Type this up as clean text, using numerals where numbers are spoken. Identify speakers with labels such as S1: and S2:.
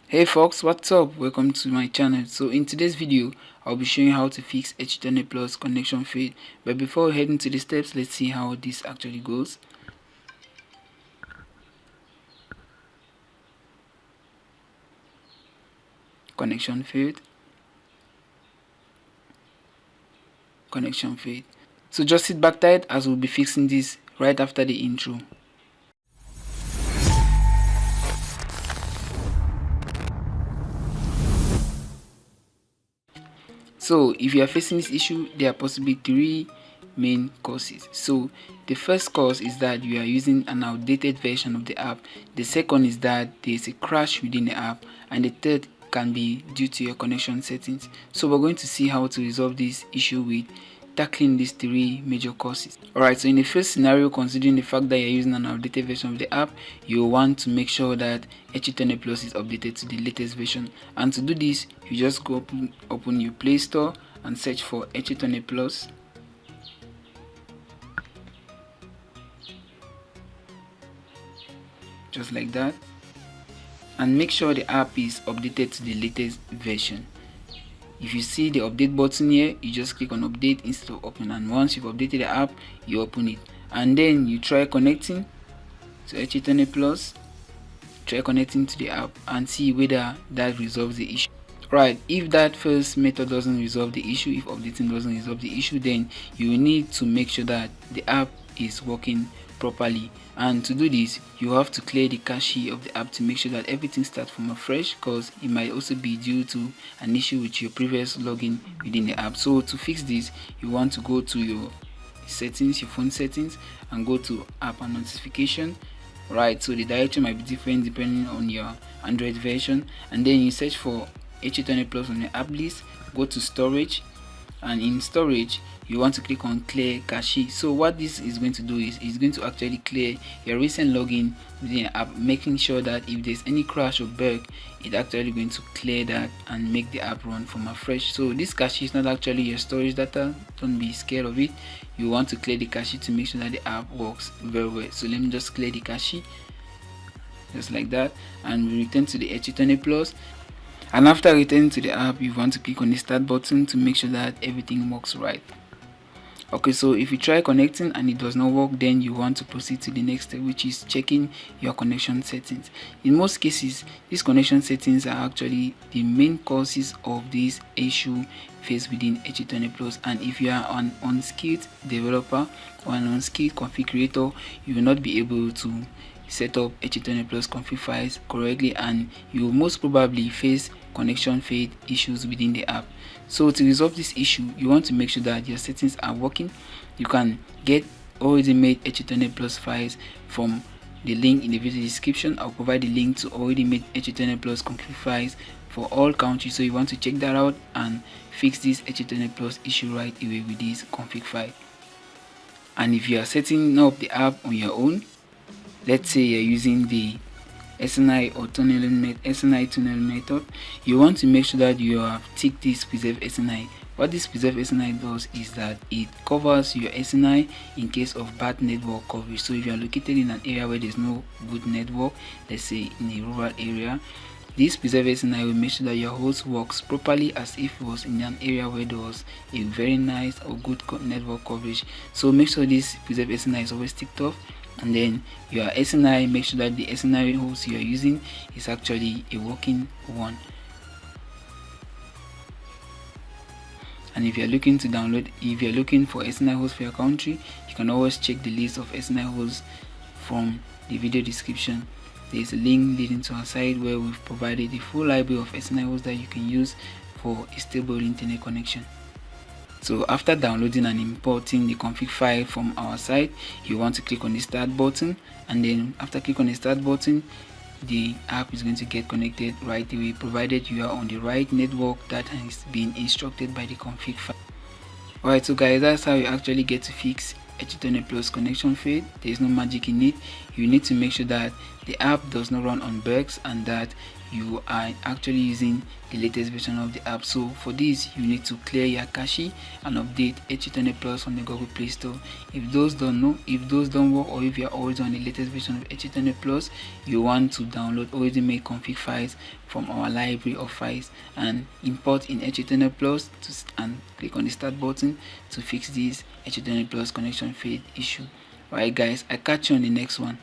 S1: Hey folks, what's up? Welcome to my channel. So in today's video, I'll be showing you how to fix HA Tunnel Plus connection fade. But before we head into the steps, let's see how this actually goes. Connection fade. Connection fade. So just sit back tight as we'll be fixing this right after the intro. So if you are facing this issue, there are possibly three main causes. So the first cause is that you are using an outdated version of the app. The second is that there is a crash within the app, and the third can be due to your connection settings. So we're going to see how to resolve this issue with tackling these three major causes. Alright, so in the first scenario, considering the fact that you're using an outdated version of the app, you want to make sure that HA Tunnel Plus is updated to the latest version. And to do this, you just go open your Play Store and search for HA Tunnel Plus. Just like that. And make sure the app is updated to the latest version. If you see the update button here, you just click on update instead of open, and once you've updated the app, you open it and then you try connecting to HA Tunnel Plus. Try connecting to the app and see whether that resolves the issue. Right, if that first method doesn't resolve the issue, if updating doesn't resolve the issue, then you need to make sure that the app is working properly. And to do this, you have to clear the cache of the app to make sure that everything starts from afresh, because it might also be due to an issue with your previous login within the app. So to fix this, you want to go to your settings, your phone settings, and go to app and notification. Right, so the direction might be different depending on your Android version, and then you search for HA Tunnel Plus on the app list. Go to storage, and in storage you want to click on clear cache. So what this is going to do is it's going to actually clear your recent login within the app, making sure that if there's any crash or bug, it's actually going to clear that and make the app run from afresh. So this cache is not actually your storage data, don't be scared of it. You want to clear the cache to make sure that the app works very well. So let me just clear the cache just like that, and we return to the HA Tunnel Plus. And after returning to the app, you want to click on the start button to make sure that everything works right. Okay, so if you try connecting and it does not work, then you want to proceed to the next step, which is checking your connection settings. In most cases, these connection settings are actually the main causes of this issue faced within HA Tunnel Plus. And if you are an unskilled developer or an unskilled config creator, you will not be able to set up HA Tunnel Plus config files correctly, and you will most probably face connection fade issues within the app. So to resolve this issue, you want to make sure that your settings are working. You can get already made HA Tunnel Plus files from the link in the video description. I'll provide the link to already made HA Tunnel Plus config files for all countries, so you want to check that out and fix this HA Tunnel Plus issue right away with this config file. And if you are setting up the app on your own, let's say you're using the SNI or SNI tunnel method, you want to make sure that you have ticked this preserve SNI. What this preserve SNI does is that it covers your SNI in case of bad network coverage. So if you are located in an area where there's no good network, let's say in a rural area, this preserve SNI will make sure that your host works properly as if it was in an area where there was a very nice or good network coverage. So make sure this preserve SNI is always ticked off, and then your SNI, make sure that the SNI host you are using is actually a working one. And if you're looking to download, if you're looking for SNI host for your country, you can always check the list of SNI hosts from the video description. There's a link leading to our site where we've provided the full library of SNI hosts that you can use for a stable internet connection. So after downloading and importing the config file from our site, you want to click on the start button, and then after click on the start button, the app is going to get connected right away, provided you are on the right network that has been instructed by the config file. Alright, so guys, that's how you actually get to fix HA Tunnel Plus connection fade. There is no magic in it. You need to make sure that the app does not run on bugs and that you are actually using the latest version of the app. So for this, you need to clear your cache and update HA Tunnel Plus on the Google Play Store. If those don't work, or if you are already on the latest version of HA Tunnel Plus, you want to download already made config files from our library of files and import in HA Tunnel Plus and click on the start button to fix this HA Tunnel Plus connection failed issue. Alright guys, I catch you on the next one.